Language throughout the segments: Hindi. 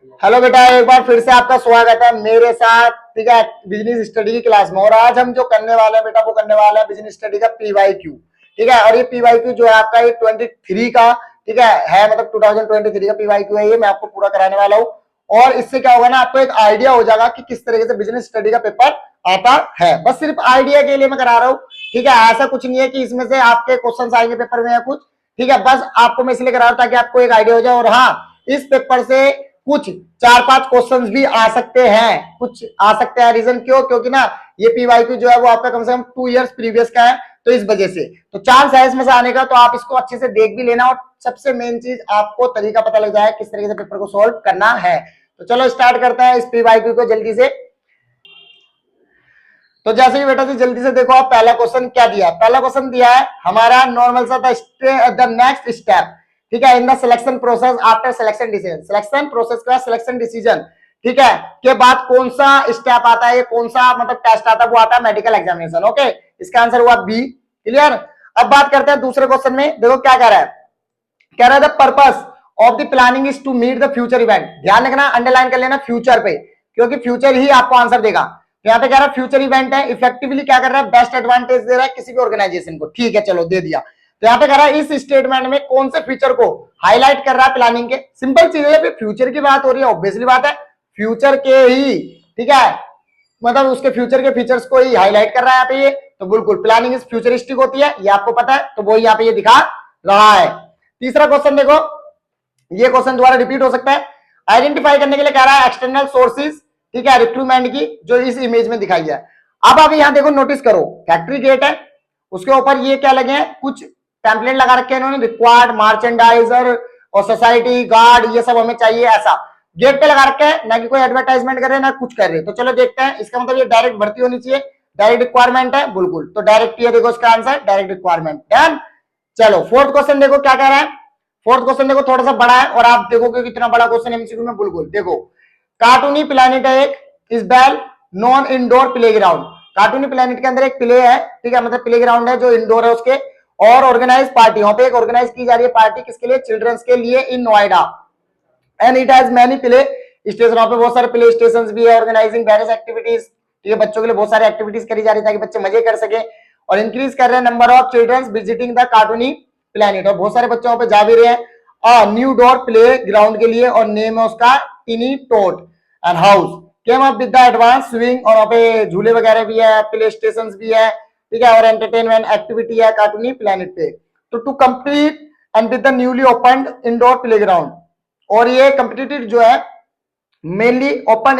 हेलो बेटा, एक बार फिर से आपका स्वागत है मेरे साथ, ठीक है, बिजनेस स्टडी की क्लास में। और आज हम जो करने वाले हैं बेटा, वो करने वाले हैं बिजनेस स्टडी का पीवाईक्यू, ठीक है। और ये पीवाईक्यू जो है आपका ये 23 का, ठीक है मतलब 2023 का पीवाईक्यू है। ये मैं आपको पूरा कराने वाला हूँ और इससे क्या होगा ना, आपको एक आइडिया हो जाएगा कि किस तरीके से बिजनेस स्टडी का पेपर आता है। बस सिर्फ आइडिया के लिए मैं करा रहा हूँ, ठीक है। ऐसा कुछ नहीं है कि इसमें से आपके क्वेश्चन आएंगे पेपर में या कुछ, ठीक है। बस आपको मैं इसलिए करा रहा हूँ ताकि आपको एक आइडिया हो जाए। और हाँ, इस पेपर से कुछ 4-5 क्वेश्चंस भी आ सकते हैं, कुछ आ सकते हैं। रीजन क्यों? क्योंकि ना ये पीवाईक्यू जो है वो आपका कम से कम 2 इयर्स प्रीवियस का है, तो इस वजह से तो चांस है इसमें से आने का। तो आप इसको अच्छे से देख भी लेना और सबसे मेन चीज आपको तरीका पता लग जाए किस तरीके से पेपर को सोल्व करना है। तो चलो स्टार्ट करते हैं इस पीवाईक्यू को जल्दी से। तो जैसे कि बेटा जी जल्दी से देखो, आप पहला क्वेश्चन क्या दिया है। पहला क्वेश्चन दिया है हमारा नॉर्मल सा द नेक्स्ट स्टेप, ठीक है, in the selection process after selection decision. Selection process के बाद सिलेक्शन डिसीजन, ठीक है, के बाद कौन सा स्टेप आता है, कौन सा मतलब टेस्ट आता है, वो आता है मेडिकल एग्जामिनेशन। ओके, इसका आंसर हुआ बी। क्लियर। अब बात करते हैं दूसरे क्वेश्चन में। देखो क्या कह रहा है, कह रहा है the purpose of the planning is to meet the future event. ध्यान रखना, अंडरलाइन कर लेना फ्यूचर पे, क्योंकि फ्यूचर ही आपको आंसर देगा। तो यहाँ पे कह रहा है फ्यूचर इवेंट है, इफेक्टिवली क्या कर रहा है, बेस्ट एडवांटेज दे रहा है किसी भी ऑर्गेनाइजेशन को। ठीक है, चलो दे दिया। तो यहाँ पे कह रहा है इस स्टेटमेंट में कौन से फीचर को हाईलाइट कर रहा है प्लानिंग के। सिंपल चीज है, फ्यूचर की बात हो रही है, ऑब्वियसली बात है फ्यूचर के ही, ठीक है, मतलब उसके फ्यूचर के फीचर्स को ही हाईलाइट कर रहा है यहाँ पे ये। तो बिल्कुल प्लानिंग इज फ्यूचरिस्टिक होती है, ये आपको पता है, तो वो यहाँ पे ये दिखा रहा है। तीसरा क्वेश्चन देखो, ये क्वेश्चन दोबारा रिपीट हो सकता है। आइडेंटिफाई करने के लिए कह रहा है एक्सटर्नल सोर्सेज, ठीक है, रिक्रूटमेंट की, जो इस इमेज में दिखाई है। अब अभी यहां देखो, नोटिस करो, फैक्ट्री गेट है, उसके ऊपर ये क्या लगे हैं, कुछ टेम्पलेट लगा रखे हैं इन्होंने, रिक्वायर्ड मर्चेंडाइजर और सोसाइटी गार्ड, ये सब हमें चाहिए, ऐसा गेट पे लगा रखे हैं, ना कि कोई एडवर्टाइजमेंट कर रहे हैं ना कुछ कर रहे। तो चलो देखते हैं, इसका मतलब ये डायरेक्ट भर्ती होनी चाहिए, डायरेक्ट रिक्वायरमेंट है, बिल्कुल। तो डायरेक्ट ये देखो, इसका आंसर डायरेक्ट रिक्वायरमेंट। डन। चलो फोर्थ क्वेश्चन देखो क्या कह रहा है। फोर्थ क्वेश्चन देखो, थोड़ा सा बड़ा है और आप देखोगे कितना बड़ा क्वेश्चन एमसीक्यू में। बिल्कुल देखो, कार्टूनी प्लैनेट है एक, इस well known indoor playground. Cartoony Planet के अंदर एक प्ले है, ठीक है, मतलब प्ले ग्राउंड है जो इंडोर है उसके, और ऑर्गेनाइज पार्टी, वहां पे एक ऑर्गेनाइज की जा रही है पार्टी, किसके लिए, चिल्ड्रंस के लिए, in Noida. And it has many play station, वहां पे बहुत सारे प्ले स्टेशन भी है, ऑर्गेनाइजिंग वेरियस एक्टिविटीज, ठीक है, बच्चों के लिए बहुत सारी एक्टिविटीज करी जा रही है ताकि बच्चे मजे कर सके, और इंक्रीज कर रहे हैं number of childrens visiting the Cartoony Planet, और बहुत सारे बच्चों वहां पे जा भी रहे हैं न्यू डोर प्ले ग्राउंड के लिए, और नेम है उसका tiny tot and house. Came up with the advance swing, और वहां पे झूले वगैरह भी है, प्ले स्टेशन भी है, ठीक है, और एंटरटेनमेंट एक्टिविटी है कार्टूनी प्लैनेट पे। तो to complete and with the newly opened indoor playground, और ये कंपिटिटिव जो है mainly open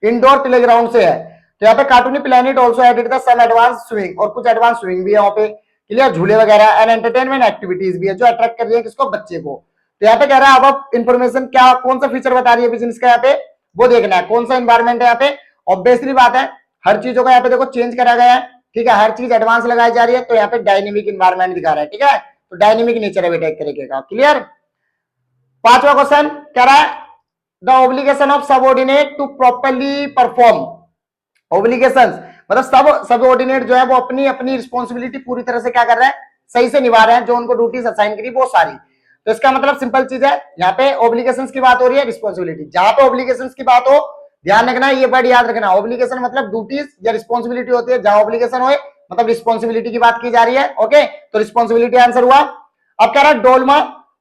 indoor playground से है। तो यहाँ पे Cartoony Planet also added the some advance swing, और कुछ एडवांस स्विंग भी है वहां पे, क्लियर, झूले वगैरह, एंड एंटरटेनमेंट एक्टिविटीज भी है जो अट्रैक्ट कर रही है किसको, बच्चे को। तो यहाँ पे कह रहा है अब इंफॉर्मेशन क्या, कौन सा फीचर बता रही है बिजनेस का, यहाँ पे वो देखना है, कौन सा एनवायरमेंट है यहाँ पे। ऑब्वियसली बात है, हर चीजों का यहाँ पे देखो चेंज करा गया है, ठीक है, हर चीज एडवांस लगाई जा रही है, तो यहाँ पे डायनेमिक इन्वायरमेंट दिखा रहा है, ठीक है, तो डायनेमिक नेचर है बेटा एक तरीके का। क्लियर। पांचवा क्वेश्चन कह रहा है the obligation of subordinate to properly perform. Obligations मतलब सब सबऑर्डिनेट जो है वो अपनी अपनी रिस्पॉन्सिबिलिटी पूरी तरह से क्या कर रहा है, सही से निभा रहे हैं, जो उनको ड्यूटीज असाइन करी वो सारी। तो इसका मतलब सिंपल चीज है, यहाँ पे ऑब्लिगेशंस की बात हो रही है, रिस्पॉन्सिबिलिटी, जहां पे ऑब्लिगेशंस की बात हो, ध्यान रखना, ये वर्ड याद रखना, ऑब्लिगेशन मतलब ड्यूटीज या रिस्पॉन्सिबिलिटी होती है, जहां ऑब्लिगेशन हो मतलब रिस्पॉन्सिबिलिटी की बात की जा रही है। ओके, तो रिस्पॉन्सिबिलिटी आंसर हुआ। अब कह रहा है Dolma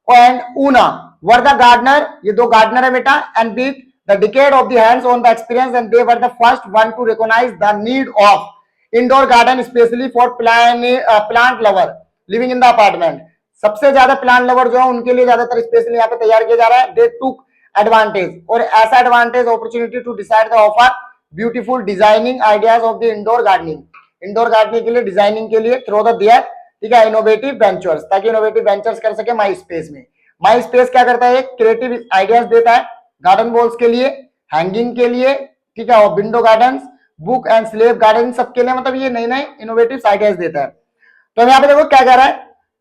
and Una were the gardener, ये दो गार्डनर है बेटा, and beat the decade of the hands on the experience, and they were the first one to recognize the need of indoor garden especially for plant lover living in the apartment। सबसे ज्यादा प्लांट लवर जो है उनके लिए ज्यादातर स्पेशली यहाँ पे तैयार किया जा रहा है। दे टुक एडवांटेज, और ऐसा advantage opportunity to decide the offer beautiful designing ideas of the indoor gardening, indoor gardening के लिए, डिजाइनिंग के लिए थ्रू द दियर, ठीक है, इनोवेटिव वेंचर्स, ताकि इनोवेटिव वेंचर्स कर सके माई स्पेस में। माई स्पेस क्या करता है, क्रिएटिव आइडियाज देता है गार्डन वॉल्स के लिए, हैंगिंग के लिए, ठीक है, और window garden, book and slab garden, सबके लिए, मतलब ये नए नए इनोवेटिव आइडियाज देता है। तो यहाँ पे देखो क्या कह रहा है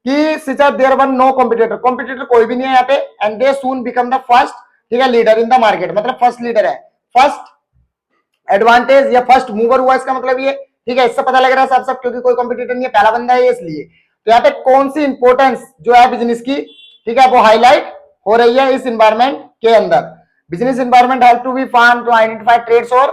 कि सिचर there one no competitor, competitor कोई भी नहीं है यहाँ पे, and they soon become the first, ठीक है, लीडर इन द मार्केट, मतलब फर्स्ट लीडर है, फर्स्ट एडवांटेज या फर्स्ट मूवर हुआ इसका मतलब ये, ठीक है, इससे पता लग रहा है सब क्योंकि कोई कॉम्पिटिटर नहीं है, पहला बंदा है इसलिए। तो यहाँ पे कौन सी इंपोर्टेंस जो है बिजनेस की, ठीक है, वो हाईलाइट हो रही है इस एनवायरमेंट के अंदर। Business environment help to be firm to identify trades और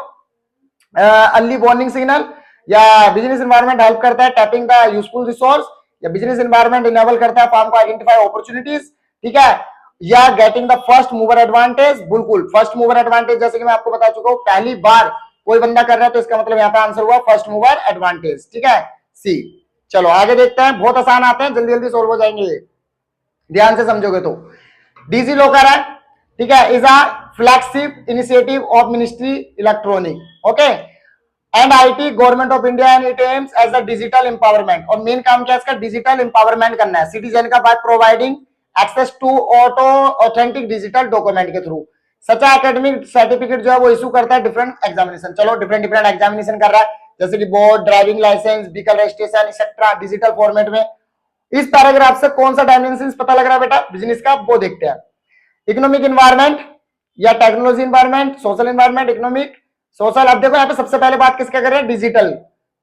अर्ली वार्निंग सिग्नल, या बिजनेस एनवायरनमेंट हेल्प करता है टैपिंग द यूजफुल रिसोर्स, या बिजनेस एनवायरनमेंट इनेबल करता है फार्म को आइडेंटिफाई अपॉर्चुनिटीज, ठीक है, या getting the first mover advantage. बिल्कुल फर्स्ट मूवर एडवांटेज, जैसे कि मैं आपको बता चुका हूं, पहली बार कोई बंदा कर रहा है तो इसका मतलब यहाँ पे आंसर हुआ फर्स्ट मूवर एडवांटेज, ठीक है, सी। चलो आगे देखते हैं, बहुत आसान आते हैं, जल्दी जल्दी सोल्व हो जाएंगे, ध्यान से समझोगे तो। डीजी लॉकर है, ठीक है, is a flagship initiative of ministry electronic, okay, and IT government of India, and it aims as the digital empowerment. और मेन काम क्या है इसका, डिजिटल एम्पावरमेंट करना है सिटीजन का by providing access to auto authentic digital document के थ्रू। सचा एकेडमिक सर्टिफिकेट जो है वो इशू करता है डिफरेंट एग्जामिनेशन। चलो डिफरेंट एग्जामिनेशन कर रहा है, जैसे कि board, driving licence, vehicle registration etcetera, digital format में। इस पैराग्राफ से कौन सा डायमेंशन पता लग रहा है बेटा बिजनेस का, वो देखते हैं। इकोनॉमिक एनवायरनमेंट या technology environment, social environment, economic, social. अब देखो यहाँ पे सबसे पहले बात किसका कर रहे हैं, डिजिटल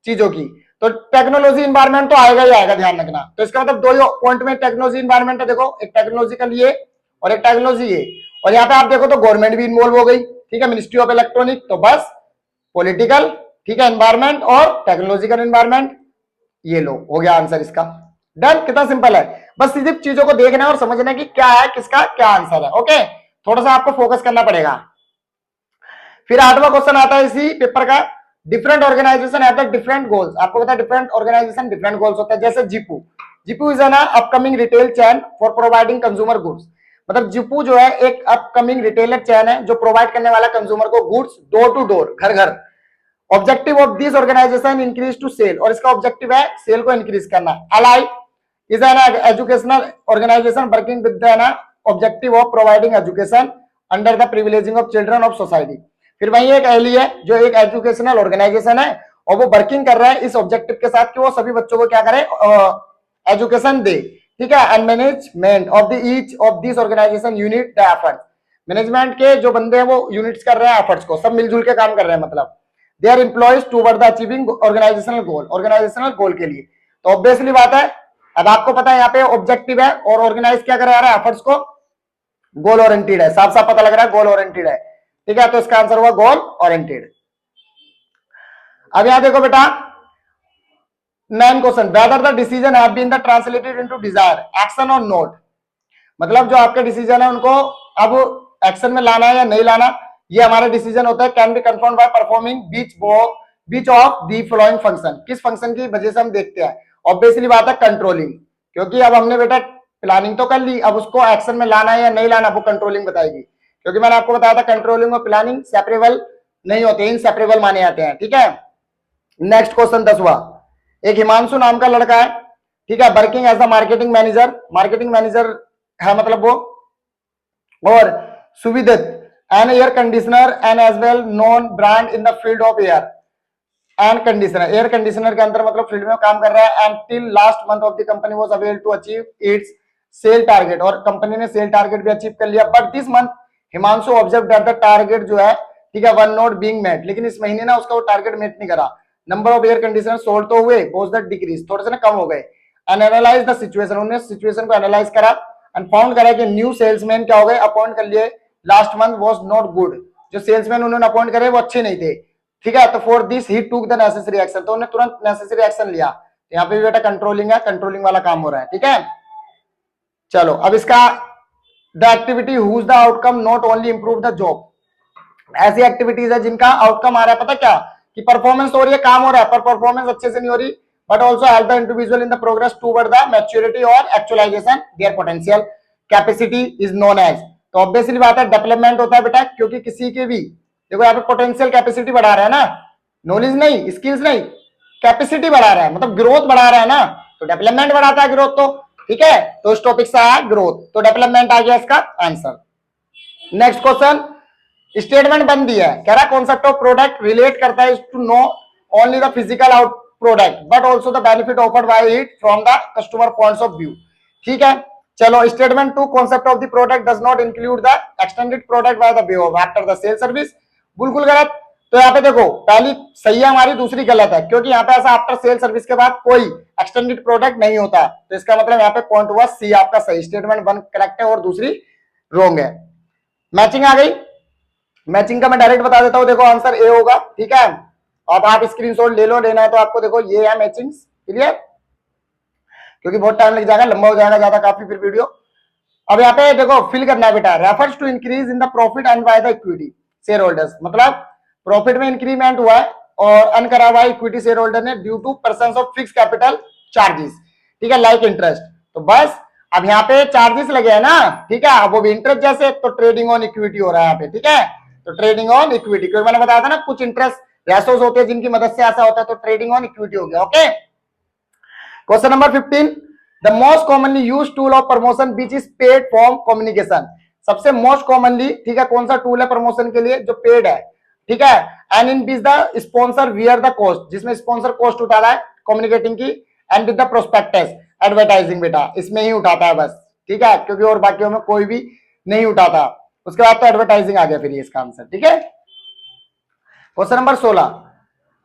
चीजों की, तो टेक्नोलॉजी एनवायरनमेंट तो आएगा ही आएगा, ध्यान रखना। तो इसका मतलब दो पॉइंट में टेक्नोलॉजी एनवायरनमेंट है, देखो एक टेक्नोलॉजिकल ये और एक टेक्नोलॉजी ये, और यहाँ पे आप देखो तो गवर्नमेंट भी इन्वॉल्व हो गई, ठीक है, मिनिस्ट्री ऑफ इलेक्ट्रॉनिक, तो बस पॉलिटिकल, ठीक है, एनवायरनमेंट और टेक्नोलॉजिकल एनवायरनमेंट, ये लो हो गया आंसर इसका। डन, कितना सिंपल है, बस सिर्फ चीजों को देखना और समझना कि क्या है, किसका क्या आंसर है, ओके। थोड़ा सा आपको फोकस करना पड़ेगा। फिर 8वां क्वेश्चन आता है इसी पेपर का, different organisation have the different goals. आपको पता है डिफरेंट ऑर्गेनाइजेशन डिफरेंट गोल्स होता है, जैसे जीपू, जीपू is an upcoming retail chain for providing consumer goods. मतलब जीपू जो है एक अपकमिंग रिटेलर चेन है जो प्रोवाइड करने वाला कंज्यूमर को गुड्स डोर टू डोर, घर घर। Objective of this organisation increase to sell, और इसका ऑब्जेक्टिव है सेल को इंक्रीज करना। अलाई is an educational organisation working with an objective of providing education under the privileging of children of society. फिर वही एक एली है जो एक एजुकेशनल ऑर्गेनाइजेशन है और वो वर्किंग कर रहा है इस ऑब्जेक्टिव के साथ कि वो सभी बच्चों को क्या करे, एजुकेशन दे, ठीक है। And management of the each of this organisation unit the effort, management के जो बंदे हैं वो यूनिट्स कर रहे हैं, एफर्ट्स को सब मिलजुल के काम कर रहे हैं, मतलब they are employees toward the achieving organisational goal, organisational goal के लिए। तो ऑब्वियसली बात है, अब आपको पता है यहाँ पे ऑब्जेक्टिव है और ऑर्गेनाइज क्या करा रहा है, एफर्ट्स को, गोल ओरिएंटेड है, साफ साफ पता लग रहा है गोल ओरिएंटेड है, ठीक है। तो इसका आंसर हुआ गोल ओरिएंटेड। अब यहां देखो बेटा 9 question, whether the decision have been the translated into desire action और नोट। मतलब जो आपके डिसीजन है उनको अब एक्शन में लाना है या नहीं लाना, ये हमारा डिसीजन होता है। Can be confirm by performing beach of the following function, किस फंक्शन की वजह से हम देखते हैं। ऑब्वियसली बात है कंट्रोलिंग, क्योंकि अब हमने बेटा प्लानिंग तो कर ली, अब उसको एक्शन में लाना है या नहीं लाना वो कंट्रोलिंग बताएगी, क्योंकि मैंने आपको बताया था कंट्रोलिंग और प्लानिंग सेपरेबल नहीं होते, इनसेपरेबल माने जाते हैं, ठीक है। नेक्स्ट क्वेश्चन 10वां, एक हिमांशु नाम का लड़का है, ठीक है, working as a marketing manager, marketing manager है मतलब वो, और सुविदित an air conditioner and as well known brand in the field of air and conditioner, air conditioner के अंदर मतलब फील्ड में काम कर रहा है। And till last month of the company was avail to achieve its sale target, और कंपनी ने सेल टारगेट भी अचीव कर लिया। But this month Himanshu observe that the target जो है, ठीक है, वन नॉट बीइंग मेट, लेकिन इस महीने ना उसका वो टारगेट मेट नहीं करा। Number of air conditioner sold तो हुए, वाज दैट डिक्रीज, थोड़े से ना कम हो गए। एंड एनालाइज द सिचुएशन, उन्होंने सिचुएशन को एनालाइज करा एंड फाउंड करा कि न्यू सेल्समैन क्या हो गए, अपॉइंट कर लिए last month was not good, जो सेल्समैन उन्होंने अपॉइंट करे वो अच्छे नहीं थे, ठीक है। तो for this he took the necessary action, तो उन्होंने तुरंत नेसेसरी एक्शन लिया। यहाँ पे भी बेटा कंट्रोलिंग है, कंट्रोलिंग वाला काम हो रहा है, ठीक है। चलो अब इसका the activity whose the outcome not only improve the job, ऐसी एक्टिविटीज है जिनका आउटकम आ रहा है पता क्या, कि परफॉर्मेंस हो रही है, काम हो रहा है, पर परफॉर्मेंस अच्छे से नहीं हो रही, but also help the individual in the progress toward the maturity और actualisation there potential capacity is known as. तो ऑब्वियसली बात है डेवलपमेंट होता है बेटा, क्योंकि किसी के भी देखो यहाँ पे पोटेंशियल कैपेसिटी बढ़ा रहा है ना, नॉलेज नहीं, स्किल्स नहीं, कैपेसिटी बढ़ा रहा है, मतलब ग्रोथ बढ़ा रहा है ना, तो डेवलपमेंट बढ़ाता है ग्रोथ, तो ठीक है। तो इस टॉपिक से आया ग्रोथ, तो डेवलपमेंट आ गया इसका आंसर। नेक्स्ट क्वेश्चन, स्टेटमेंट बन दिया है, कह रहा कॉन्सेप्ट ऑफ प्रोडक्ट रिलेट करता है to no only the physical out product but also the benefit offered by it from the customer points of view, ठीक है। चलो statement 2, concept of the product does not include the extended product by the way of after the sale service, बिल्कुल गलत। तो यहाँ पे देखो पहली सही है हमारी, दूसरी गलत है, क्योंकि यहाँ पे ऐसा आफ्टर सेल सर्विस के बाद कोई एक्सटेंडेड प्रोडक्ट नहीं होता, तो इसका मतलब यहाँ पे पॉइंट हुआ सी आपका सही, स्टेटमेंट 1 करेक्ट है और दूसरी रॉन्ग है। मैचिंग आ गई, मैचिंग का मैं डायरेक्ट बता देता हूं, देखो आंसर ए होगा, ठीक है। अब आप स्क्रीनशॉट ले लो, लेना है तो आपको, देखो ये है मैचिंग, क्लियर, क्योंकि बहुत टाइम लग जाएगा, लंबा हो जाएगा ज्यादा काफी फिर वीडियो। अब यहाँ पे देखो फिल करना है बेटा, refers to increase in the profit earn by the equity share holders, मतलब प्रॉफिट में इंक्रीमेंट हुआ है और अर्न करा हुआ है इक्विटी शेयर होल्डर ने due to percent of fix capital charges, ठीक है, लाइक इंटरेस्ट। तो बस अब यहाँ पे चार्जेस लगे हैं ना, ठीक है, अब वो भी इंटरेस्ट जैसे, तो ट्रेडिंग ऑन इक्विटी हो रहा है यहाँ पे, ठीक है। तो ट्रेडिंग ऑन इक्विटी, क्योंकि मैंने बताया था ना कुछ इंटरेस्ट रेसोस होते हैं जिनकी मदद से ऐसा होता है, तो ट्रेडिंग ऑन इक्विटी हो गया, okay. Question number 15, the most commonly use tool of promotion which is paid form communication, सबसे मोस्ट कॉमनली, ठीक है, कौन सा टूल है प्रमोशन के लिए जो पेड है, ठीक है, and in which the sponsor wear the cost, जिसमें स्पॉन्सर कॉस्ट उठा रहा है कम्युनिकेटिंग की, and with the prospectus advertising, बेटा इसमें ही उठाता है बस, ठीक है, क्योंकि और बाकियों में कोई भी नहीं उठाता। उसके बाद तो एडवर्टाइजिंग आ गया फिर ये इसका आंसर, ठीक है। क्वेश्चन नंबर 16,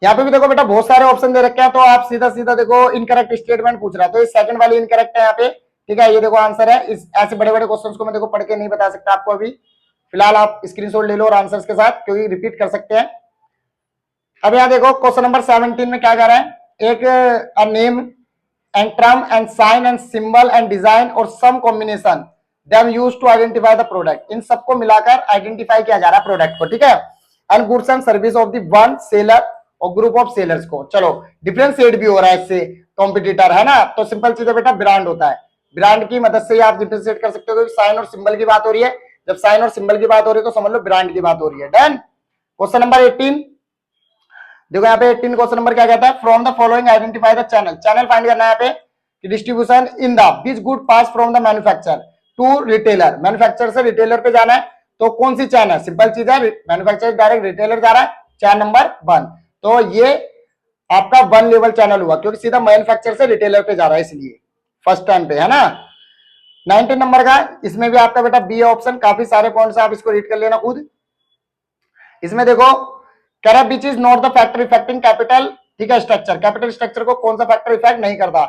यहाँ पे भी देखो बेटा बहुत सारे ऑप्शन दे रखे हैं, तो आप सीधा सीधा देखो इनकरेक्ट स्टेटमेंट पूछ रहा है, तो इस सेकंड वाली इनकरेक्ट है यहाँ पे, ठीक है, ये देखो आंसर है। इस ऐसे बड़े बड़े क्वेश्चंस को मैं देखो पढ़ के नहीं बता सकता आपको अभी, फिलहाल आप स्क्रीनशॉट ले लो और आंसर्स के साथ, क्योंकि रिपीट कर सकते हैं। अब यहाँ देखो क्वेश्चन नंबर 17 में क्या कह रहा है, एक name and term and sign and symbol and design और some combination them used to identify the product, इन सबको मिलाकर आइडेंटिफाई किया जा रहा है प्रोडक्ट को, ठीक है, and goods and service of the one seller और ग्रुप ऑफ सेलर्स को। चलो डिफरेंशिएट भी हो रहा है इससे, कॉम्पिटिटर है ना, तो सिंपल चीज है बेटा, ब्रांड होता है, ब्रांड की मदद से आप डिफरेंशिएट कर सकते हो, क्योंकि साइन और सिंबल की बात हो रही है, जब साइन और सिंबल की बात हो रही है तो समझ लो ब्रांड की बात हो रही है। डन। क्वेश्चन नंबर 18, देखो यहाँ पे 18 क्वेश्चन नंबर क्या कहता है, from the following identify the channel, channel find करना है यहाँ पे, distribution in the which good pass from the manufacture to retailer, manufacture से रिटेलर पे जाना है, तो कौन सी चैन है, सिंपल चीज है, मैन्युफैक्चर डायरेक्ट रिटेलर जा रहा है, चैन नंबर 1, तो ये आपका 1 लेवल चैनल हुआ, क्योंकि सीधा मैन्युफैक्चर से रिटेलर पे जा रहा है, इसलिए फर्स्ट टाइम पे, है ना। 19 नंबर का, इसमें भी आपका बेटा बी ऑप्शन, काफी सारे पॉइंट्स आप इसको रीड कर लेना खुद। इसमें देखो कह रहा है which is not the factor affecting capital, ठीक है, स्ट्रक्चर, कैपिटल स्ट्रक्चर को कौन सा फैक्टर इफेक्ट नहीं करता,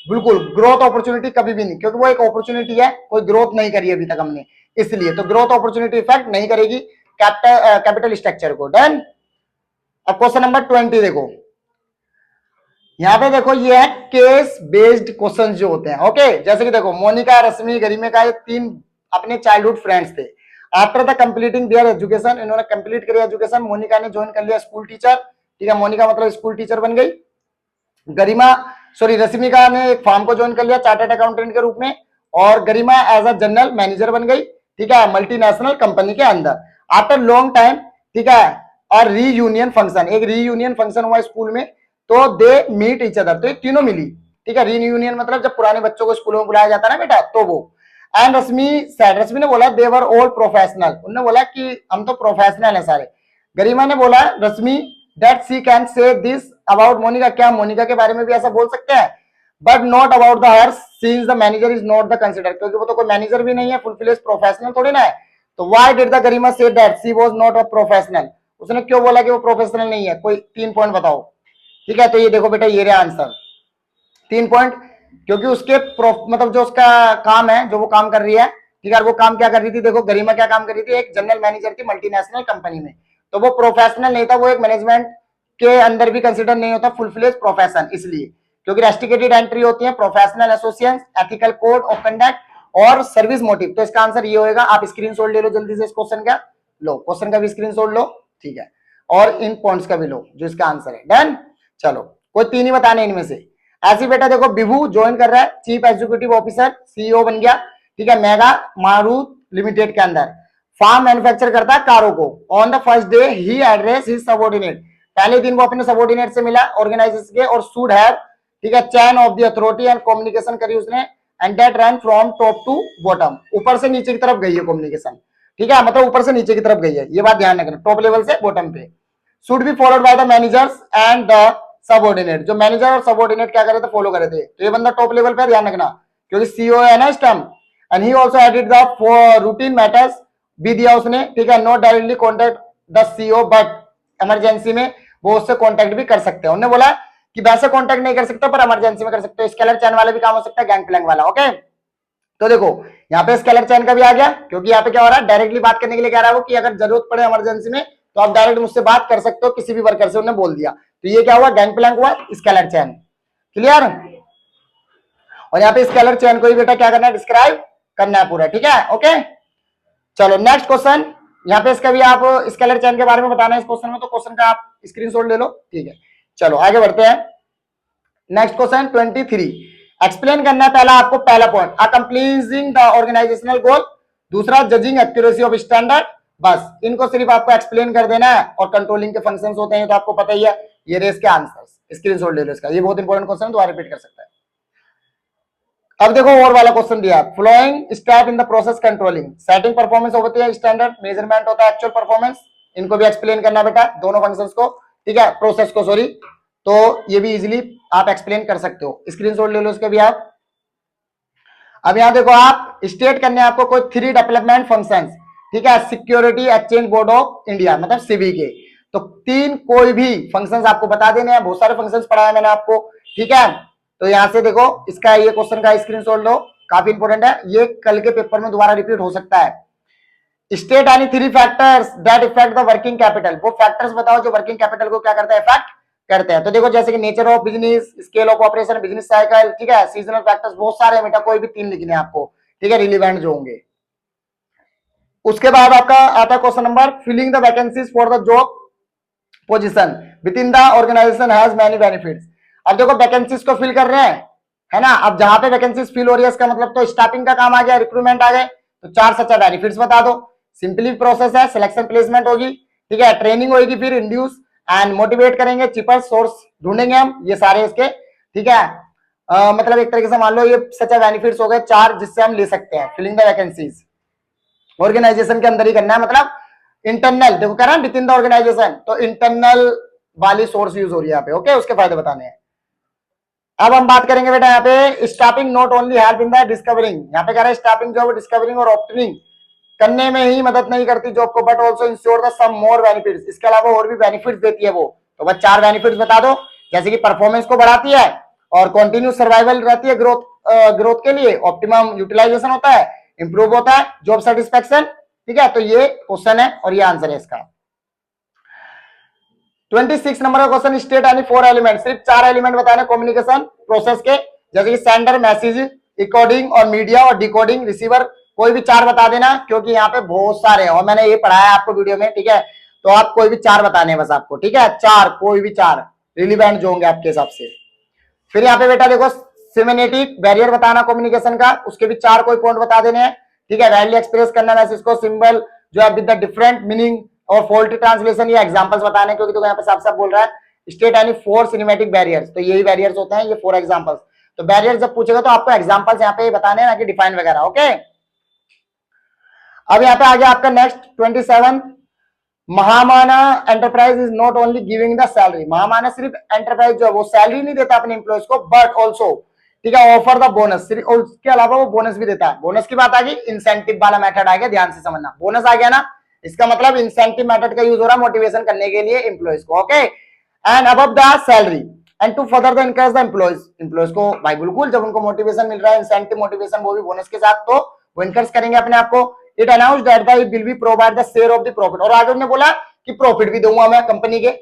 बिल्कुल ग्रोथ अपॉर्चुनिटी कभी भी नहीं, क्योंकि वो एक अपॉर्चुनिटी है, कोई ग्रोथ नहीं करी अभी तक हमने, इसलिए तो ग्रोथ अपॉर्चुनिटी इफेक्ट नहीं करेगी कैपिटल स्ट्रक्चर को। डन। अब क्वेश्चन नंबर 20 देखो, यहाँ पे देखो ये है केस बेस्ड क्वेश्चन जो होते हैं, ओके, जैसे कि देखो मोनिका, रश्मि, गरिमा, ये 3 अपने चाइल्डहुड फ्रेंड्स थे, after the completing there education, इन्होंने कंप्लीट करी एजुकेशन, मोनिका ने ज्वाइन कर लिया स्कूल टीचर, ठीक है, मोनिका मतलब स्कूल टीचर बन गई, रश्मिका ने एक फॉर्म को ज्वाइन कर लिया चार्टर्ड अकाउंटेंट के रूप में, और गरिमा एज अ जनरल मैनेजर बन गई, ठीक है, मल्टीनेशनल कंपनी के अंदर। आफ्टर लॉन्ग टाइम, ठीक है, और रीयूनियन फंक्शन, एक रीयूनियन फंक्शन हुआ स्कूल में, तो दे मीट ईच अदर, तो ये तीनों मिली, ठीक है, रीयूनियन मतलब जब पुराने बच्चों को स्कूलों में बुलाया जाता है ना बेटा, तो वो। एंड रश्मि ने बोला दे वर ऑल प्रोफेशनल, उन्होंने बोला कि हम तो प्रोफेशनल है सारे। गरिमा ने बोला Rashmi that she can say this about Monika, क्या मोनिका के बारे में भी ऐसा बोल सकते हैं, but not about the her since the manager is not the consider, क्योंकि वो तो कोई मैनेजर भी नहीं है, फुल फ्लेज प्रोफेशनल थोड़ी ना है, तो why did the Garima say that she was not a professional, उसने क्यों बोला कि वो प्रोफेशनल नहीं है, कोई 3 पॉइंट बताओ, ठीक है, तो ये देखो बेटा ये रहा आंसर 3 पॉइंट, क्योंकि उसके मतलब जो उसका काम है, जो वो काम कर रही है, ठीक है, वो काम क्या कर रही थी, देखो गरिमा क्या काम कर रही थी, एक जनरल मैनेजर थी मल्टीनेशनल कंपनी में, तो वो प्रोफेशनल नहीं था, वो एक मैनेजमेंट के अंदर भी कंसिडर नहीं होता फुल फ्लेज प्रोफेशन, इसलिए क्योंकि रेस्ट्रिक्टेड एंट्री होती है, professional association, ethical code of conduct और सर्विस मोटिव, तो इसका आंसर ये होगा। आप स्क्रीनशॉट ले लो जल्दी से इस क्वेश्चन का, लो क्वेश्चन का भी स्क्रीनशॉट लो, ठीक है, और इन पॉइंट्स का भी लो जो इसका आंसर है। डन। चलो कोई 3 ही बताने इनमें से, ऐसी बेटा देखो विभू ज्वाइन कर रहा है चीफ एग्जीक्यूटिव ऑफिसर, सीईओ बन गया, ठीक है, मेगा मारुत लिमिटेड के अंदर, फार्म मैन्युफैक्चर करता है कारों को। On the first day he address his subordinate, पहले दिन वो अपने सबऑर्डिनेट से मिला ऑर्गेनाइजेशन के, और शुड हैव, ठीक है, chain of the authority and communication करी उसने, and that run from top to bottom, ऊपर से नीचे की तरफ गई है कम्युनिकेशन, ठीक है, मतलब ऊपर से नीचे की तरफ गई है, ये बात ध्यान रखना, टॉप लेवल से बॉटम पे। Should be followed by the managers and the subordinate, जो मैनेजर और सबऑर्डिनेट क्या करे थे, फॉलो करे थे, तो ये बंदा टॉप लेवल पे, ध्यान रखना, क्योंकि सीईओ है ना इस time. And he also added the routine matters भी दिया उसने, ठीक है, not directly contact the CEO but emergency में वो उससे कॉन्टेक्ट भी कर सकते हैं, उन्होंने बोला कि वैसे कॉन्टेक्ट नहीं कर सकते पर इमरजेंसी में कर सकते हो, स्केलर चैन वाला भी काम हो सकता है, गैंग प्लैंग वाला, ओके। तो देखो यहाँ पे स्केलर चैन का भी आ गया, क्योंकि यहाँ पे क्या हो रहा है, डायरेक्टली बात करने के लिए कह रहा है वो कि अगर जरूरत पड़े इमरजेंसी में तो आप डायरेक्ट मुझसे बात कर सकते हो, किसी भी वर्कर से, उन्होंने बोल दिया। तो ये क्या हुआ, गैंग प्लैंक हुआ, स्केलर चैन। क्लियर। और यहाँ पे स्केलर चैन को ही बेटा क्या करना है, डिस्क्राइब करना है पूरा, ठीक है। ओके चलो नेक्स्ट क्वेश्चन। यहाँ पे इसका भी आप स्केलर चैन के बारे में बताना है इस क्वेश्चन में, तो क्वेश्चन का आप स्क्रीनशॉट ले लो, ठीक है। चलो आगे बढ़ते हैं। नेक्स्ट क्वेश्चन 23 एक्सप्लेन करना है पहला आपको, पहला पॉइंट अकम्प्लीजिंग द ऑर्गेनाइजेशनल गोल, दूसरा जजिंग एक्यूरेसी ऑफ स्टैंडर्ड। बस इनको सिर्फ आपको एक्सप्लेन कर देना है, और कंट्रोलिंग के फंक्शंस होते हैं तो आपको पता ही है। ये रेस के आंसर्स, स्क्रीनशॉट ले लो इसका, ये बहुत इंपॉर्टेंट क्वेश्चन है, दोबारा रिपीट कर सकता है। अब देखो और वाला क्वेश्चन दिया, flowing step in the process controlling, setting performance होती है स्टैंडर्ड, मेजरमेंट होता है एक्चुअल परफॉर्मेंस। इनको भी एक्सप्लेन करना बेटा, दोनों फंक्शंस को, ठीक है, प्रोसेस को, सॉरी। तो ये भी इजीली आप एक्सप्लेन कर सकते हो, स्क्रीनशॉट ले लो इसके भी आप। अब यहां देखो आप स्टेट करने आपको कोई 3 डेवलपमेंट फंक्शंस, ठीक है, security exchange board of India मतलब सिबी के। तो 3 कोई भी फंक्शंस आपको बता देने हैं, बहुत सारे फंक्शंस पढ़ाया मैंने आपको, ठीक है। तो यहां से देखो इसका ये क्वेश्चन का स्क्रीनशॉट लो, काफी इंपॉर्टेंट है ये, कल के पेपर में दोबारा रिपीट हो सकता है। State any 3 factors that effect the working capital, वो फैक्टर्स बताओ जो वर्किंग कैपिटल को क्या करता है, इफेक्ट करते हैं। तो देखो जैसे कि nature of business, scale of operation, business cycle, ठीक है, सीजनल फैक्टर्स, बहुत सारे बेटा, कोई भी 3 लिखने हैं आपको, ठीक है, रिलेवेंट जो होंगे। उसके बाद आपका आता है question number, filling the vacancies for the job position with in the organisation has many benefits. अब देखो वैकेंसीज को फिल कर रहे हैं, है ना। अब जहां पे वैकेंसीज फिल हो रही है इसका मतलब तो स्टाफिंग का काम आ गया, रिक्रूटमेंट आ गए। तो 4 सच्चा बेनिफिट्स बता दो। सिंपली प्रोसेस है, सिलेक्शन प्लेसमेंट होगी, ठीक है, ट्रेनिंग होगी, फिर इंड्यूस एंड मोटिवेट करेंगे, चीपर सोर्स ढूंढेंगे हम, ये सारे इसके, ठीक है। मतलब एक तरीके से मान लो ये सच्चा बेनिफिट्स हो गए 4 जिससे हम ले सकते हैं। फिलिंग द वैकेंसीज ऑर्गेनाइजेशन के अंदर ही करना है, मतलब इंटरनल, देखो कह रहा है विद इन द ऑर्गेनाइजेशन, तो इंटरनल वाली सोर्स यूज हो रही है यहाँ पे, ओके, उसके फायदे बताने हैं। अब हम बात करेंगे बेटा यहाँ पे staffing not only help in the discovering, यहाँ पे कह रहा है स्टाफिंग जो है डिस्कवरिंग और ऑप्टनिंग करने में ही मदद नहीं करती जॉब को, but also insure the some more benefits, इसके अलावा और भी बेनिफिट्स देती है वो। तो बस 4 बेनिफिट्स बता दो, जैसे कि परफॉर्मेंस को बढ़ाती है, और कंटिन्यूस सर्वाइवल रहती है ग्रोथ के लिए, ऑप्टिमम यूटिलाइजेशन होता है, इंप्रूव होता है जॉब सेटिस्फेक्शन, ठीक है। तो ये क्वेश्चन है और ये आंसर है इसका। 26 नंबर का क्वेश्चन, स्टेट एनी 4 एलिमेंट, सिर्फ 4 एलिमेंट बताने कम्युनिकेशन प्रोसेस के, जैसे कि सेंडर, मैसेज, इकोडिंग और मीडिया और डिकोडिंग, रिसीवर, कोई भी 4 बता देना, क्योंकि यहाँ पे बहुत सारे हैं और मैंने ये पढ़ाया आपको वीडियो में, ठीक है। तो आप कोई भी 4 बताने हैं बस आपको, ठीक है, 4, कोई भी 4 रिलीवेंट जो होंगे आपके हिसाब से। फिर यहाँ पे बेटा देखो सिमेनेटिक बैरियर बताना कम्युनिकेशन का, उसके भी 4 कोई पॉइंट बता देने हैं, ठीक है। वैल्यू एक्सप्रेस करना मैसेज को, सिंबल जो है विद द डिफरेंट मीनिंग और फॉल्टी ट्रांसलेशन, ये एग्जांपल्स बताने, क्योंकि तो यहाँ पे साफ साफ बोल रहा है स्टेट एनी 4 सिनेमैटिक बैरियर्स, तो यही बैरियर्स होते हैं, ये 4 एग्जांपल्स। तो बैरियर जब पूछेगा तो आपको एग्जांपल्स यहाँ पे बताने हैं, ना कि डिफाइन वगैरह, ओके। अब यहाँ पे आ गया आपका next 27, Mahamana enterprise is not only giving the salary, Mahamana सिर्फ एंटरप्राइज जो है वो सैलरी नहीं देता अपने एम्प्लॉयज को, बट ऑल्सो, ठीक है, ऑफर द बोनस, सिर्फ उसके अलावा वो बोनस भी देता है। बोनस की बात आ गई, इंसेंटिव वाला मेथड आ गया, ध्यान से समझना, बोनस आ गया ना, इसका मतलब इंसेंटिव मेथड का यूज हो रहा है मोटिवेशन करने के लिए एम्प्लॉयज को, okay. And above the salary and to further the encourage the employees को, भाई बिल्कुल, जब उनको मोटिवेशन मिल रहा है, इंसेंटिव मोटिवेशन, वो भी बोनस के साथ, तो वो इनकरेज करेंगे अपने आप को। It announce that the will be provide the share of the profit, और आगे उन्होंने बोला कि प्रॉफिट भी दूंगा मैं कंपनी के,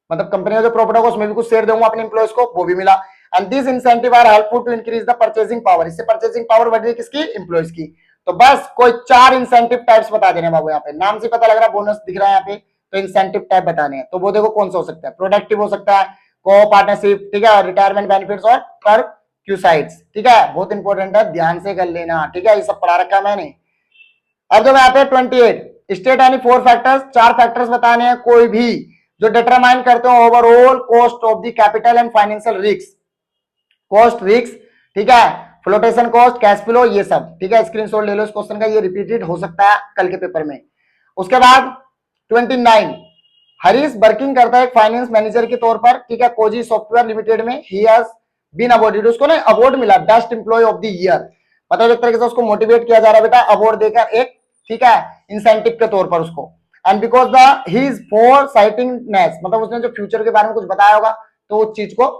मतलब कंपनी का जो प्रॉफिट होगा उसमें भी कुछ शेयर दूंगा अपने एम्प्लॉयज को, वो भी मिला। And this incentive are helpful to increase the purchasing power, इससे परचेसिंग पावर बढ़ रही है किसकी, एम्प्लॉयज की। तो बस कोई 4 इंसेंटिव टाइप्स बता देने बाबू, यहाँ पे नाम से पता लग रहा है बोनस दिख रहा है यहाँ पे, तो इंसेंटिव टाइप बताने हैं। तो वो देखो कौन सा हो सकता है, प्रोडक्टिव हो सकता है, को पार्टनरशिप, ठीक है, रिटायरमेंट बेनिफिट्स और पर क्यूसाइड्स, ठीक है, बहुत इंपॉर्टेंट है, ध्यान से कर लेना, ठीक है, ये सब पढ़ा रखा है मैंने। अब जो यहाँ पे 28, स्टेट एनी 4 फैक्टर्स, 4 फैक्टर्स बताने हैं कोई भी जो डिटरमाइन करते हो overall cost of the capital and financial risk, cost risk, ठीक है, फ्लोटेशन कॉस्ट, कैश फ्लो, ये सब, ठीक है। स्क्रीनशॉट ले लो इस क्वेश्चन का, ये रिपीटेड हो सकता है कल के पेपर में। उसके बाद 29, हरीश वर्किंग करता है एक फाइनेंस मैनेजर के तौर पर, ठीक है, कोजी सॉफ्टवेयर लिमिटेड में, ही हैज बीन अवॉर्डेड, उसको ना अवार्ड मिला best employee of the year, मतलब एक तरीके से उसको मोटिवेट किया जा रहा है बेटा, अवार्ड देकर एक, ठीक है, इंसेंटिव के तौर पर उसको। And because the he is for साइटिंगनेस, मतलब उसने जो फ्यूचर के बारे में कुछ बताया होगा, तो उस चीज को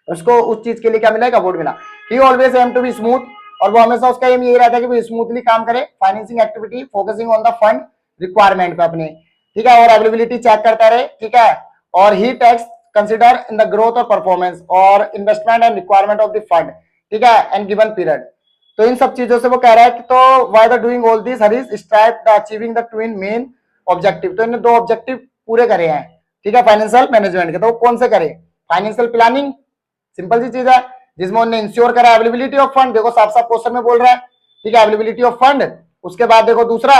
उसको उस चीज के लिए क्या मिला, एक अवार्ड मिला। He always aim to be smooth, और वो हमेशा उसका एम यही रहता है कि वो स्मूथली काम करे, financing activity focusing on the fund requirement पे अपने, ठीक है, और अवेलेबिलिटी चेक करता रहे, ठीक है, और he takes consider in the growth और परफॉर्मेंस और investment and requirement of the fund, ठीक है, एंड गिवन पीरियड। तो इन सब चीजों से वो कह रहा है कि तो why the doing all this Harish strive the achieving the twin main objective. तो इन्हें 2 ऑब्जेक्टिव पूरे करे हैं, ठीक है, फाइनेंशियल मैनेजमेंट के। तो कौन से करे? फाइनेंशियल प्लानिंग, सिंपल सी चीज है, जिसमें उन्होंने इंश्योर करा अवेलेबिलिटी ऑफ फंड, देखो साफ साफ क्वेश्चन में बोल रहा है, ठीक है, अवेलेबिलिटी ऑफ फंड। उसके बाद देखो दूसरा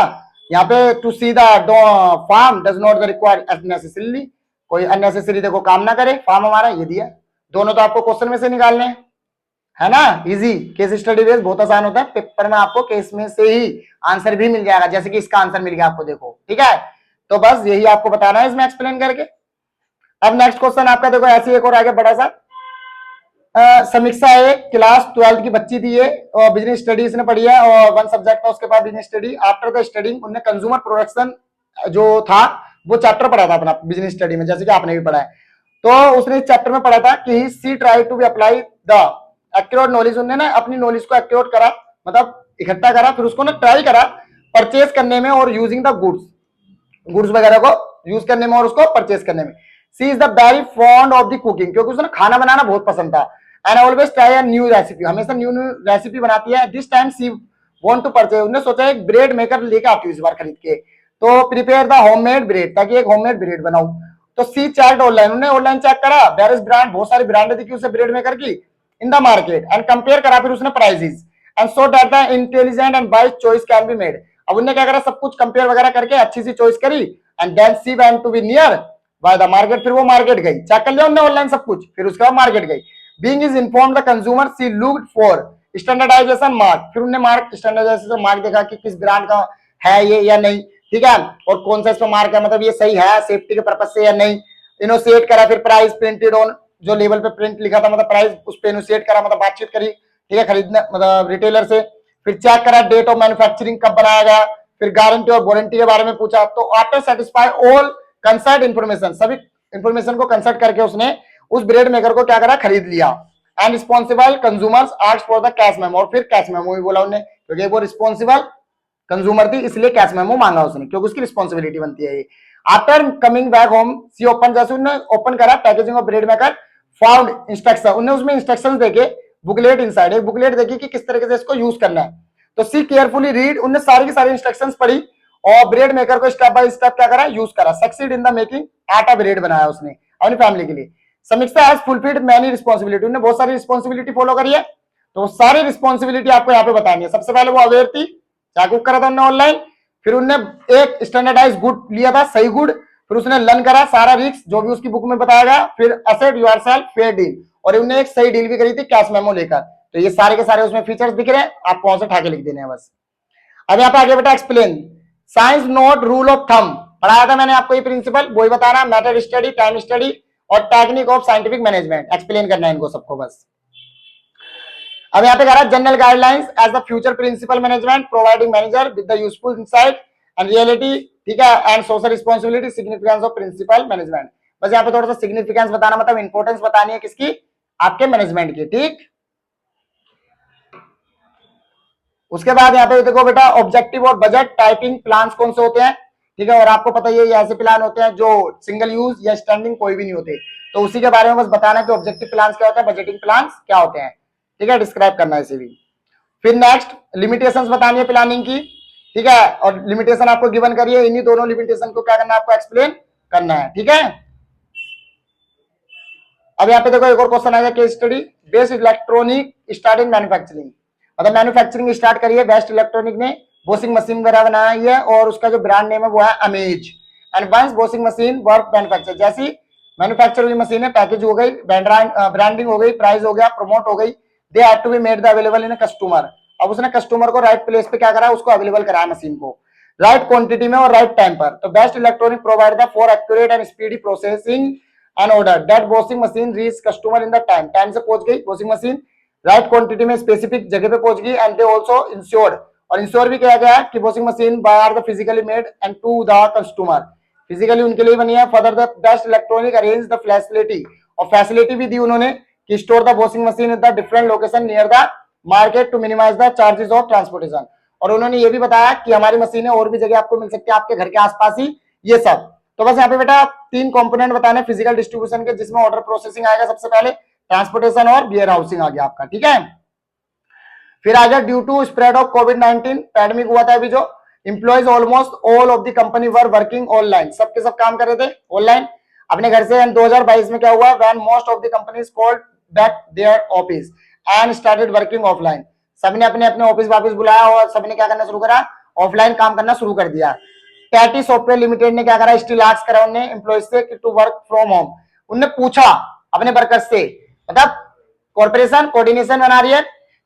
यहाँ पे to see the firm does not the require unnecessarily, कोई अननेसेसरी देखो काम ना करे फार्म हमारा, ये दिया। दोनों तो आपको क्वेश्चन में से निकालने हैं, है ना, इजी केस स्टडी बेस्ड, बहुत आसान होता है, पेपर में आपको केस में से ही आंसर भी मिल जाएगा, जैसे कि इसका आंसर मिल गया आपको, देखो, ठीक है। तो बस यही आपको बताना है इसमें एक्सप्लेन करके। अब नेक्स्ट क्वेश्चन आपका देखो ऐसे एक और आगे बड़ा सा, समीक्षा है, क्लास 12 की बच्ची थी ये, और बिजनेस स्टडीज ने पढ़ी है, और 1 सब्जेक्ट था उसके बाद business study. After the studying उन्होंने कंज्यूमर प्रोडक्शन जो था वो चैप्टर पढ़ा था अपना बिजनेस स्टडी में, जैसे कि आपने भी पढ़ा है। तो उसने इस चैप्टर में पढ़ा था कि she try to be apply the accurate knowledge, उन्होंने ना अपनी नॉलेज को एक्यूरेट करा, मतलब इकट्ठा करा, फिर उसको ना ट्राई करा परचेज करने में और यूजिंग द गुड्स वगैरह को यूज करने में और उसको परचेज करने में। She is the very fond of the cooking, क्योंकि उसने खाना बनाना बहुत पसंद था। And always try a new recipe, हमेशा न्यू न्यू रेसिपी बनाती है। This time she want to purchase, उन्होंने सोचा एक ब्रेड मेकर लेके आती हूँ इस बार खरीद के, तो प्रिपेयर द होममेड ब्रेड, ताकि एक होममेड ब्रेड बनाऊं। तो सी चेक्ड ऑनलाइन, उन्होंने ऑनलाइन चेक करा, वेरियस ब्रांड, बहुत सारी ब्रांड दिखी उसे ब्रेड मेकर की इन द मार्केट, एंड कंपेयर करा फिर उसने prices, and so that the intelligent and wise choice can be made. अब उन्होंने क्या करा, सब कुछ कंपेयर वगैरह करके अच्छी सी चॉइस करी, and then she went to be near by the market, फिर वो मार्केट गई, चेक कर लिया उन्होंने ऑनलाइन सब कुछ, फिर उसके बाद मार्केट गई। Being is informed the consumer, she looked for standardisation mark, फिर उन्होंने मार्क स्टैंडर्डाइजेशन मार्क देखा कि किस ब्रांड का है ये या नहीं, ठीक है, और कौन सा इस पर मार्क है, मतलब ये सही है सेफ्टी के पर्पज से या नहीं, इनोसिएट करा, फिर प्राइस प्रिंटेड ऑन, जो लेवल पे प्रिंट लिखा था मतलब प्राइस उस पे इनोसिएट करा, मतलब बातचीत करी, ठीक है, खरीदने मतलब रिटेलर से, फिर चेक करा डेट ऑफ मैन्युफैक्चरिंग कब बनाया गया, फिर गारंटी और वारंटी के बारे में पूछा। तो after satisfy all concert information, सभी इन्फॉर्मेशन को कंसल्ट करके उसने उस ब्रेड मेकर को क्या करा, खरीद लिया। And responsible consumers asked for the cash memo, और फिर कैश मेमो भी बोला उन्हें, क्योंकि वो रिस्पॉन्सिबल कंज्यूमर थी इसलिए कैश मेमो मांगा उसने, क्योंकि उसकी रिस्पॉन्सिबिलिटी बनती है ये। आफ्टर कमिंग बैक होम सी ओपन, जैसे उन्होंने ओपन करा packaging of bread maker, found instruction, उन्हें उसमें इंस्ट्रक्शंस देखे, बुकलेट इनसाइड, एक बुकलेट देखी कि किस तरीके से इसको यूज करना है। तो सी केयरफुली रीड, उन्होंने सारी की सारी इंस्ट्रक्शंस पढ़ी और ब्रेड मेकर को स्टेप बाय स्टेप क्या करा, यूज करा। सक्सीड इन द मेकिंग, आटा ब्रेड बनाया उसने अपनी फैमिली के लिए। समीक्षा हैज फुलफिल्ड मैनी रिस्पॉन्सिबिलिटी, उन्होंने बहुत सारी रिस्पॉन्सिबिलिटी फॉलो करी है, तो सारी रिस्पॉन्सिबिलिटी आपको यहाँ पे बतानी है। सबसे पहले वो अवेयर थी, क्या कुक करा था उन्होंने ऑनलाइन, फिर उन्होंने एक स्टैंडर्डाइज गुड लिया था, सही गुड, फिर उसने लर्न करा सारा रिस्क जो भी उसकी बुक में बताया गया, फिर असेट योरसेल्फ फेयर डील, और उन्होंने एक सही डील भी करी थी कैश मेमो लेकर। तो ये सारे के सारे उसमें फीचर्स दिख रहे हैं, आपको वहां से उठा के लिख देने हैं बस। अब यहाँ पे आगे बेटा explain science note rule of thumb, पढ़ाया था मैंने आपको ये प्रिंसिपल, वही बताना, मेथड स्टडी, टाइम स्टडी और technique of scientific management, explain करना है इनको सबको बस। अब यहाँ पे कह रहा है general guidelines as the future principle management providing manager with the useful insight and reality, ठीक है, and social responsibility, significance of principle management. बस यहाँ पे थोड़ा सा सिग्निफिकेंस बताना, मतलब इंपॉर्टेंस बतानी है किसकी, आपके मैनेजमेंट की, ठीक। उसके बाद यहाँ पे देखो बेटा ऑब्जेक्टिव और बजट टाइपिंग प्लान्स कौन से होते हैं, ठीक है, और आपको पता ही है ये ऐसे प्लान होते हैं जो सिंगल यूज या स्टैंडिंग कोई भी नहीं होते, तो उसी के बारे में बस बताना है कि ऑब्जेक्टिव प्लान्स क्या होता है, बजटिंग प्लान्स क्या होते हैं, ठीक है, डिस्क्राइब करना है इसे भी। फिर नेक्स्ट लिमिटेशंस बतानी है प्लानिंग की, ठीक है, और लिमिटेशन आपको गिवन करिए, इन्हीं दोनों लिमिटेशन को क्या करना है, आपको एक्सप्लेन करना है, ठीक है। अब यहाँ पे देखो एक और क्वेश्चन आएगा, case study, best electronic starting manufacturing, मतलब मैन्युफैक्चरिंग स्टार्ट करी है बेस्ट इलेक्ट्रॉनिक ने, वॉशिंग मशीन वगैरह बनाई है, और उसका जो ब्रांड नेम है वो है Amaze. And once washing machine work manufacture, जैसी मैन्युफैक्चर हुई मशीन है, पैकेज हो गई, ब्रांडिंग हो गई, प्राइस हो गया, प्रमोट हो गई, they have to be made the available in customer. अब उसने कस्टमर को राइट प्लेस पे क्या करा, उसको अवेलेबल कराया मशीन को राइट क्वांटिटी में और राइट टाइम पर। तो best electronic provide the for accurate and speedy processing and order that washing machine reach customer in the time, time से पहुंच गई वॉशिंग मशीन, राइट क्वांटिटी में स्पेसिफिक जगह पे पहुंच गई। एंड दे आल्सो इंश्योर्ड, और इंश्योर भी किया गया कि washing machine by are the physically made and to the customer, physically उनके लिए बनी है। Further the best electronic arrange the facility, और फैसिलिटी भी दी उन्होंने कि store the washing machine in the different location near the market to minimise the charges of transportation. और उन्होंने ये भी बताया कि हमारी मशीनें और भी जगह आपको मिल सकती है, आपके घर के आसपास ही, ये सब। तो बस यहाँ पे बेटा 3 कंपोनेंट बताने फिजिकल डिस्ट्रीब्यूशन के, जिसमें ऑर्डर प्रोसेसिंग आएगा सबसे पहले, ट्रांसपोर्टेशन और वेयर हाउसिंग आ गया आपका, ठीक है। फिर आ गया ड्यू टू स्प्रेड ऑफ कोविड-19, पैंडेमिक हुआ था अभी जो, employees almost all of the company were working online, सबके सब काम कर रहे थे ऑनलाइन अपने घर से। 2022 में क्या हुआ, when most of the companies called back their office and started working offline, सबने अपने अपने ऑफिस वापस बुलाया और सबने क्या करना शुरू करा, ऑफलाइन काम करना शुरू कर दिया। टैटी सॉफ्टवेयर लिमिटेड ने क्या करा, स्टिल आस्क करा उन्हें एम्प्लॉइज से टू वर्क फ्रॉम होम, उन्हें पूछा अपने वर्कर्स से, मतलब कॉर्पोरेशन कोऑर्डिनेशन बना रही है,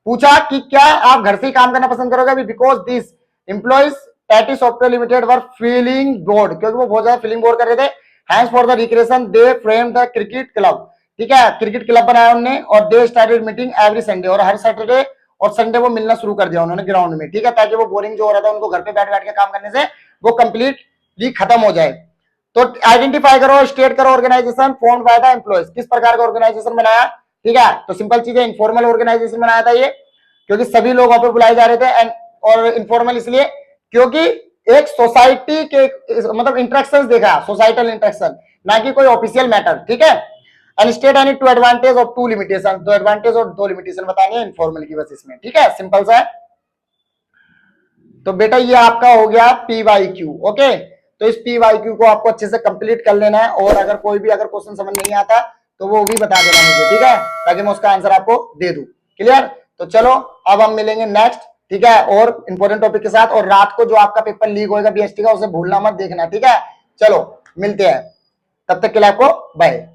पूछा कि क्या आप घर से ही काम करना पसंद करोगे अभी, बिकॉज दिस एम्प्लॉइज टैटी software limited were feeling bored, क्योंकि वो बहुत ज्यादा फीलिंग बोर्ड कर रहे थे। Hence for the recreation they frame the cricket club, ठीक है, क्रिकेट क्लब बनाया उन्होंने, और they started meeting every Sunday, और हर सैटरडे और संडे वो मिलना शुरू कर दिया उन्होंने ग्राउंड में, ठीक है, ताकि वो बोरिंग जो हो रहा था उनको घर पे बैठ बैठ के काम करने से वो कंप्लीटली खत्म हो जाए। तो आइडेंटिफाई करो, स्टेट करो organisation formed by the employees, किस प्रकार का ऑर्गेनाइजेशन बनाया, ठीक है। तो सिंपल चीज है, इनफॉर्मल ऑर्गेनाइजेशन बनाया था ये, क्योंकि सभी लोग वहां पे बुलाए जा रहे थे, एंड और इनफॉर्मल इसलिए क्योंकि एक सोसाइटी के मतलब इंटरेक्शंस देखा, सोसाइटल इंटरेक्शन, ना कि कोई ऑफिशियल मैटर, ठीक है। And state any two advantage of two limitation, 2 advantage और 2 लिमिटेशन बतानी है इनफॉर्मल की बस इसमें, ठीक है, सिंपल सा है। तो बेटा ये आपका हो गया PYQ, ओके। तो इस PYQ को आपको अच्छे से कंप्लीट कर लेना है, और अगर कोई भी अगर क्वेश्चन समझ नहीं आता तो वो भी बता देना मुझे, ठीक है, ताकि मैं उसका आंसर आपको दे दूं। क्लियर? तो चलो अब हम मिलेंगे नेक्स्ट, ठीक है, और इंपॉर्टेंट टॉपिक के साथ। और रात को जो आपका पेपर लीक होगा BST का, उसे भूलना मत देखना, ठीक है। चलो मिलते हैं, तब तक के लिए आपको बाय।